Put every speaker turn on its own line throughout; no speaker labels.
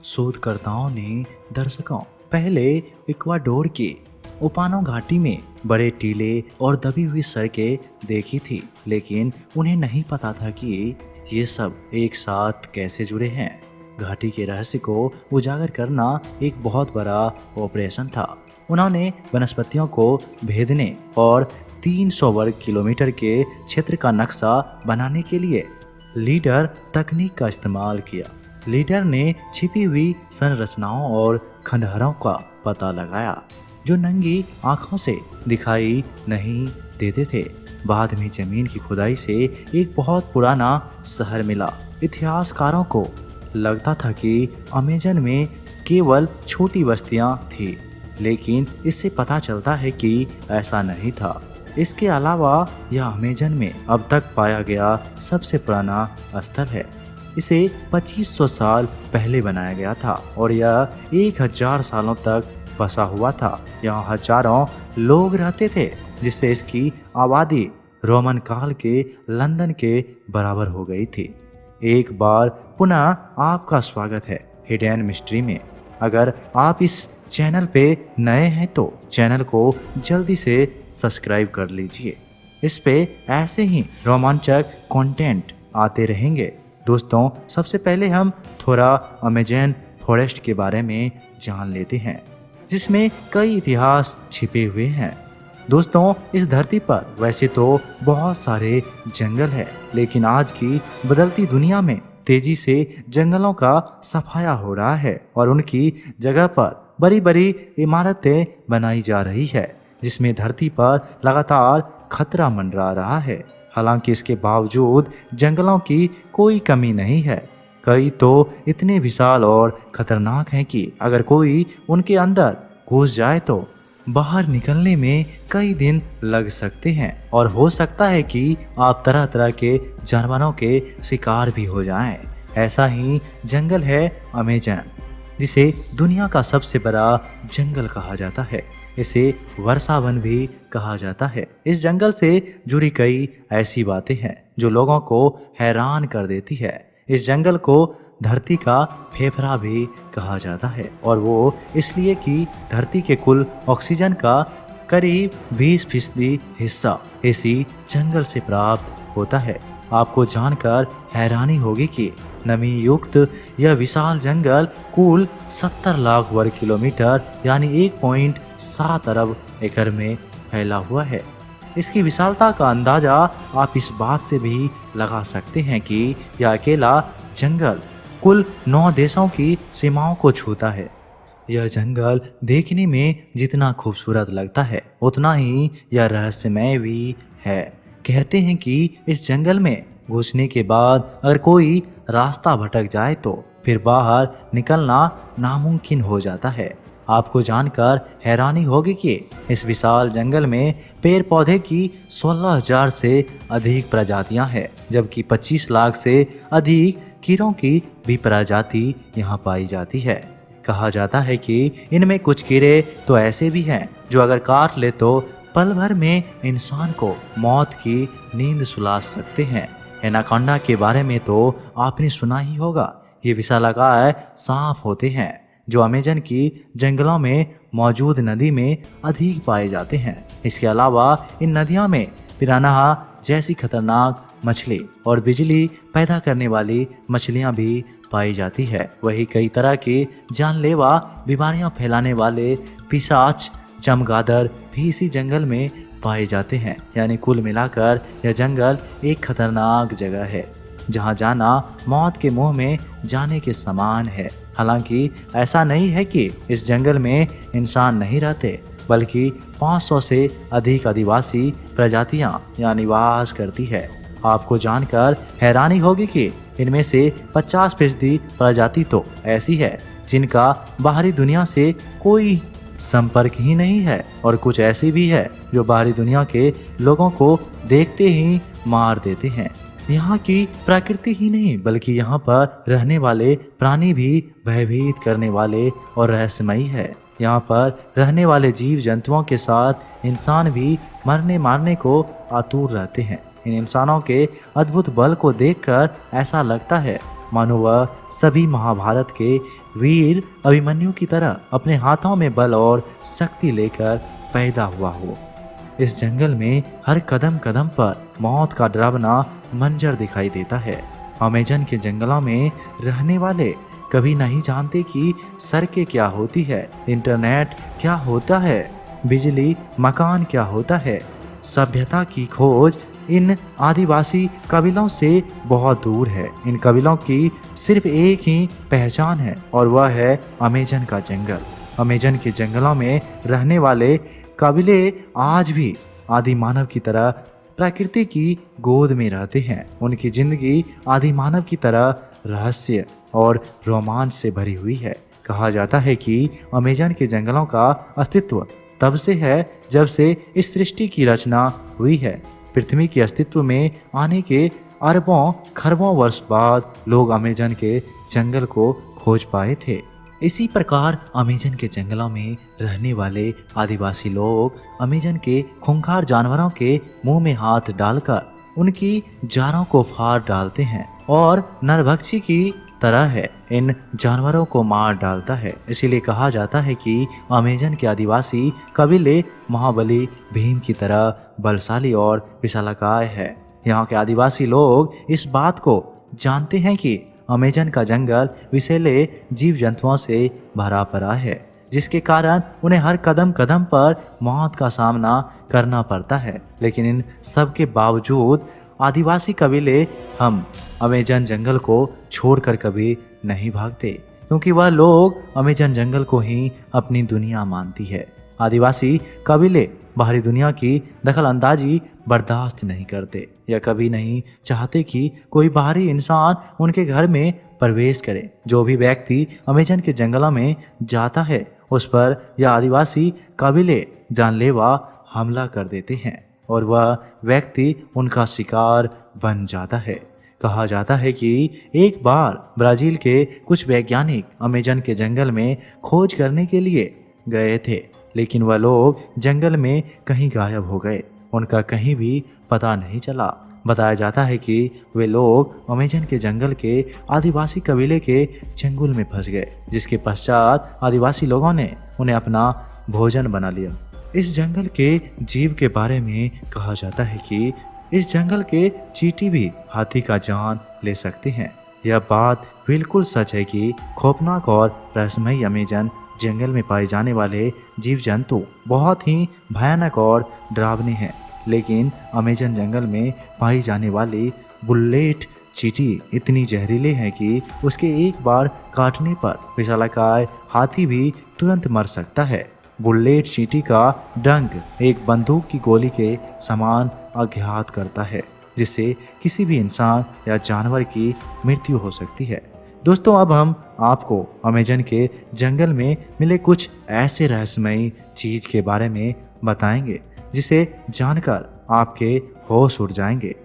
शोधकर्ताओं ने दर्शकों पहले इक्वाडोर के उपानो घाटी में बड़े टीले और दबी हुई सड़कें देखी थी, लेकिन उन्हें नहीं पता था कि ये सब एक साथ कैसे जुड़े हैं। घाटी के रहस्य को उजागर करना एक बहुत बड़ा ऑपरेशन था। उन्होंने वनस्पतियों को भेदने और 300 वर्ग किलोमीटर के क्षेत्र का नक्शा बनाने के लिए लीडर तकनीक का इस्तेमाल किया। लीडर ने छिपी हुई संरचनाओं और खंडहरों का पता लगाया जो नंगी आंखों से दिखाई नहीं देते थे। बाद में जमीन की खुदाई से एक बहुत पुराना शहर मिला। इतिहासकारों को लगता था कि अमेजन में केवल छोटी बस्तियां थी, लेकिन इससे पता चलता है कि ऐसा नहीं था। इसके अलावा यह अमेजन में अब तक पाया गया सबसे पुराना स्थल है। इसे 2500 साल पहले बनाया गया था और यह 1000 सालों तक बसा हुआ था। यहाँ हजारों लोग रहते थे, जिससे इसकी आबादी रोमन काल के लंदन के बराबर हो गई थी। एक बार पुनः आपका स्वागत है हिडन मिस्ट्री में। अगर आप इस चैनल पे नए हैं तो चैनल को जल्दी से सब्सक्राइब कर लीजिए। इस पे ऐसे ही रोमांचक कंटेंट आते रहेंगे। दोस्तों, सबसे पहले हम थोड़ा अमेजन फॉरेस्ट के बारे में जान लेते हैं, जिसमें कई इतिहास छिपे हुए हैं। दोस्तों, इस धरती पर वैसे तो बहुत सारे जंगल हैं, लेकिन आज की बदलती दुनिया में तेजी से जंगलों का सफाया हो रहा है और उनकी जगह पर बड़ी बड़ी इमारतें बनाई जा रही है, जिसमें धरती पर लगातार खतरा मंडरा रहा है। हालांकि इसके बावजूद जंगलों की कोई कमी नहीं है। कई तो इतने विशाल और खतरनाक हैं कि अगर कोई उनके अंदर घुस जाए तो बाहर निकलने में कई दिन लग सकते हैं और हो सकता है कि आप तरह तरह के जानवरों के शिकार भी हो जाएं। ऐसा ही जंगल है अमेजन, जिसे दुनिया का सबसे बड़ा जंगल कहा जाता है। इसे वर्षा वन भी कहा जाता है। इस जंगल से जुड़ी कई ऐसी बातें हैं जो लोगों को हैरान कर देती है। इस जंगल को धरती का फेफड़ा भी कहा जाता है और वो इसलिए कि धरती के कुल ऑक्सीजन का करीब 20% हिस्सा इसी जंगल से प्राप्त होता है। आपको जानकर हैरानी होगी कि नमी युक्त यह विशाल जंगल कुल 70 लाख वर्ग किलोमीटर यानी 1.7 अरब एकड़ में फैला हुआ है। इसकी विशालता का अंदाजा आप इस बात से भी लगा सकते हैं कि यह अकेला जंगल कुल 9 देशों की सीमाओं को छूता है। यह जंगल देखने में जितना खूबसूरत लगता है, उतना ही यह रहस्यमय भी है। कहते हैं कि इस जंगल में घुसने के बाद अगर कोई रास्ता भटक जाए तो फिर बाहर निकलना नामुमकिन हो जाता है। आपको जानकर हैरानी होगी कि इस विशाल जंगल में पेड़ पौधे की 16,000 से अधिक प्रजातियां हैं, जबकि 25 लाख से अधिक कीड़ों की भी प्रजाति यहाँ पाई जाती है। कहा जाता है कि इनमें कुछ कीड़े तो ऐसे भी हैं जो अगर काट ले तो पल भर में इंसान को मौत की नींद सुला सकते हैं। एनाकोंडा के बारे में तो आपने सुना ही होगा। ये विशालकाय सांप होते हैं जो अमेजन की जंगलों में मौजूद नदी में अधिक पाए जाते हैं। इसके अलावा इन नदियों में पिरान्हा जैसी खतरनाक मछली और बिजली पैदा करने वाली मछलियां भी पाई जाती है। वही कई तरह की जानलेवा बीमारियां फैलाने वाले पिशाच चमगादड़ भी इसी जंगल में पाए जाते हैं। यानी कुल मिलाकर यह जंगल एक खतरनाक जगह है जहां जाना मौत के मुंह में जाने के समान है। हालांकि ऐसा नहीं है कि इस जंगल में इंसान नहीं रहते, बल्कि 500 से अधिक आदिवासी प्रजातियां यहाँ निवास करती है। आपको जानकर हैरानी होगी कि इनमें से 50% प्रजाति तो ऐसी है जिनका बाहरी दुनिया से कोई संपर्क ही नहीं है और कुछ ऐसी भी है जो बाहरी दुनिया के लोगों को देखते ही मार देते हैं। यहाँ की प्रकृति ही नहीं बल्कि यहाँ पर रहने वाले प्राणी भी भयभीत करने वाले और रहस्यमयी है। यहाँ पर रहने वाले जीव जंतुओं के साथ इंसान भी मरने मारने को आतुर रहते हैं। इन इंसानों के अद्भुत बल को देखकर ऐसा लगता है मानो वह सभी महाभारत के वीर अभिमन्यु की तरह अपने हाथों में बल और शक्ति लेकर पैदा हुआ हो। इस जंगल में हर कदम कदम पर मौत का डरावना मंजर दिखाई देता है। अमेजन के जंगलों में रहने वाले कभी नहीं जानते कि सड़कें क्या होती है, इंटरनेट क्या होता है, बिजली मकान क्या होता है। सभ्यता की खोज इन आदिवासी कबीलों से बहुत दूर है। इन कबीलों की सिर्फ एक ही पहचान है और वह है अमेजन का जंगल। अमेजन के जंगलों में रहने वाले कबीले आज भी आदि मानव की तरह प्रकृति की गोद में रहते हैं। उनकी जिंदगी आदि मानव की तरह रहस्य और रोमांच से भरी हुई है। कहा जाता है कि अमेजन के जंगलों का अस्तित्व तब से है जब से इस सृष्टि की रचना हुई है। पृथ्वी के अस्तित्व में आने के अरबों खरबों वर्ष बाद लोग अमेजन के जंगल को खोज पाए थे। इसी प्रकार अमेजन के जंगलों में रहने वाले आदिवासी लोग अमेजन के खूंखार जानवरों के मुंह में हाथ डालकर उनकी जाड़ों को फाड़ डालते हैं और नरभक्षी की तरह है इन जानवरों को मार डालता है। इसीलिए कहा जाता है कि अमेजन के आदिवासी कबीले महाबली भीम की तरह बलशाली और विशालकाय है। यहाँ के आदिवासी लोग इस बात को जानते हैं कि अमेजन का जंगल विषैले जीव जंतुओं से भरा पड़ा है, जिसके कारण उन्हें हर कदम कदम पर मौत का सामना करना पड़ता है। लेकिन इन सब के बावजूद आदिवासी कबीले हम अमेजन जंगल को छोड़कर कभी नहीं भागते, क्योंकि वह लोग अमेजन जंगल को ही अपनी दुनिया मानती है। आदिवासी कबीले बाहरी दुनिया की दखल अंदाजी बर्दाश्त नहीं करते या कभी नहीं चाहते कि कोई बाहरी इंसान उनके घर में प्रवेश करे। जो भी व्यक्ति अमेजन के जंगलों में जाता है उस पर यह आदिवासी कबीले जानलेवा हमला कर देते हैं और वह व्यक्ति उनका शिकार बन जाता है। कहा जाता है कि एक बार ब्राजील के कुछ वैज्ञानिक अमेजन के जंगल में खोज करने के लिए गए थे, लेकिन वह लोग जंगल में कहीं गायब हो गए। उनका कहीं भी पता नहीं चला। बताया जाता है कि वे लोग अमेजन के जंगल के आदिवासी कबीले के चंगुल में फंस गए, जिसके पश्चात आदिवासी लोगों ने उन्हें अपना भोजन बना लिया। इस जंगल के जीव के बारे में कहा जाता है कि इस जंगल के चींटी भी हाथी का जान ले सकते हैं। यह बात बिल्कुल सच है कि खौफनाक और रहस्यमयी अमेजन जंगल में पाए जाने वाले जीव जंतु बहुत ही भयानक और डरावने हैं। लेकिन अमेजन जंगल में पाई जाने वाली बुलेट चींटी इतनी जहरीले हैं कि उसके एक बार काटने पर विशालकाय हाथी भी तुरंत मर सकता है। बुलेट चींटी का डंक एक बंदूक की गोली के समान आघात करता है, जिससे किसी भी इंसान या जानवर की मृत्यु हो सकती है। दोस्तों, अब हम आपको अमेजन के जंगल में मिले कुछ ऐसे रहस्यमयी चीज के बारे में बताएंगे जिसे जानकर आपके होश उड़ जाएंगे।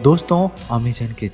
दोस्तों, अमेजन के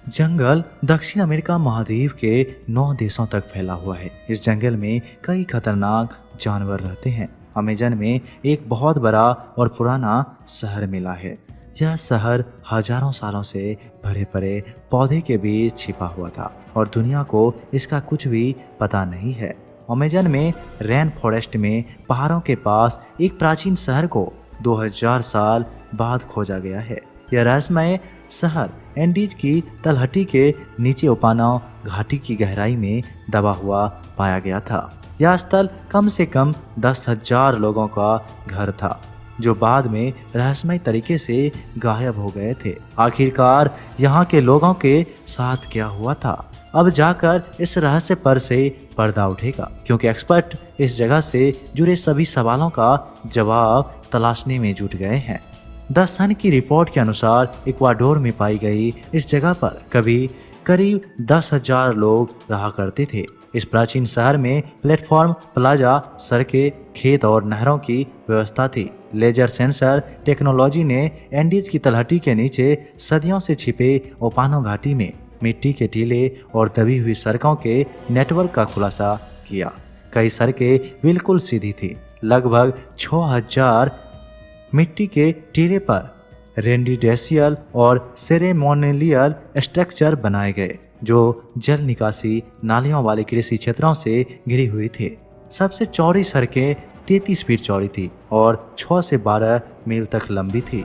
जंगल दक्षिण अमेरिका महाद्वीप के 9 देशों तक फैला हुआ है। इस जंगल में कई खतरनाक जानवर रहते हैं। अमेजन में एक बहुत बड़ा और पुराना शहर मिला है। यह शहर हजारों सालों से भरे पड़े पौधे के बीच छिपा हुआ था और दुनिया को इसका कुछ भी पता नहीं है। अमेजन में रेन फॉरेस्ट में पहाड़ों के पास एक प्राचीन शहर को 2000 साल बाद खोजा गया है। यह रहस्यमय शहर एंडीज की तलहटी के नीचे उपानाव घाटी की गहराई में दबा हुआ पाया गया था। यह स्थल कम से कम 10,000 लोगों का घर था, जो बाद में रहस्यमय तरीके से गायब हो गए थे। आखिरकार यहाँ के लोगों के साथ क्या हुआ था? अब जाकर इस रहस्य पर से पर्दा उठेगा, क्योंकि एक्सपर्ट इस जगह से जुड़े सभी सवालों का जवाब तलाशने में जुट गए हैं। द सन की रिपोर्ट के अनुसार इक्वाडोर में पाई गई इस जगह पर कभी करीब 10,000 लोग रहा करते थे। इस प्राचीन शहर में प्लेटफॉर्म, प्लाजा, सड़कें, खेत और नहरों की व्यवस्था थी। लेजर सेंसर टेक्नोलॉजी ने एंडीज की तलहटी के नीचे सदियों से छिपे ओपानो घाटी में मिट्टी के टीले और दबी हुई सड़कों के नेटवर्क का खुलासा किया। कई सड़कें बिल्कुल सीधी थी। लगभग 6000 मिट्टी के टीले पर रेंडिडेशियल और सेरेमोनियल स्ट्रक्चर बनाए गए, जो जल निकासी नालियों वाले कृषि क्षेत्रों से घिरी हुई थी। सबसे चौड़ी सड़कें 33 फीट चौड़ी थी और 6 से 12 मील तक लंबी थी।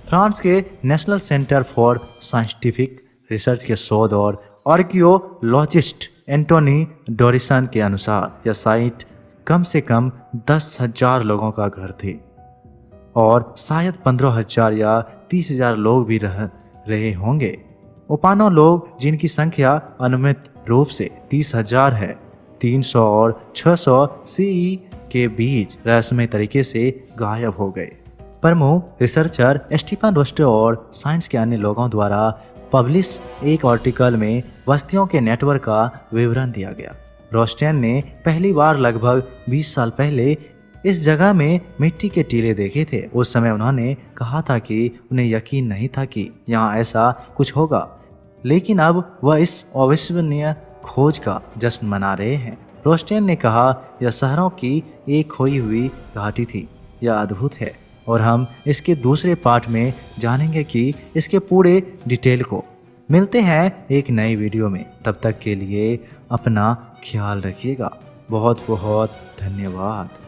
फ्रांस के national centre for scientific research के शोध और आर्कियोलॉजिस्ट एंटोनी डोरिसन के अनुसार यह साइट कम से कम 10,000 लोगों का घर थी और शायद 15,000 या 30,000 लोग भी रह रहे होंगे। ओपानो लोग, जिनकी संख्या अनुमित रूप से 30,000 है, 300 और 600 सीई के बीच रहस्यमय तरीके से गायब हो गए। प्रमुख रिसर्चर स्टीफन रोस्टे और साइंस के अन्य लोगों द्वारा पब्लिश एक आर्टिकल में बस्तियों के नेटवर्क का विवरण दिया गया। रोस्टेन ने पहली बार लगभग 20 साल पहले इस जगह में मिट्टी के टीले देखे थे। उस समय उन्होंने कहा था कि उन्हें यकीन नहीं था कि यहाँ ऐसा कुछ होगा, लेकिन अब वह इस अविश्वसनीय खोज का जश्न मना रहे हैं। रोस्टेन ने कहा, यह शहरों की एक खोई हुई घाटी थी। यह अद्भुत है और हम इसके दूसरे पार्ट में जानेंगे कि इसके पूरे डिटेल को। मिलते हैं एक नई वीडियो में, तब तक के लिए अपना ख्याल रखिएगा। बहुत बहुत धन्यवाद।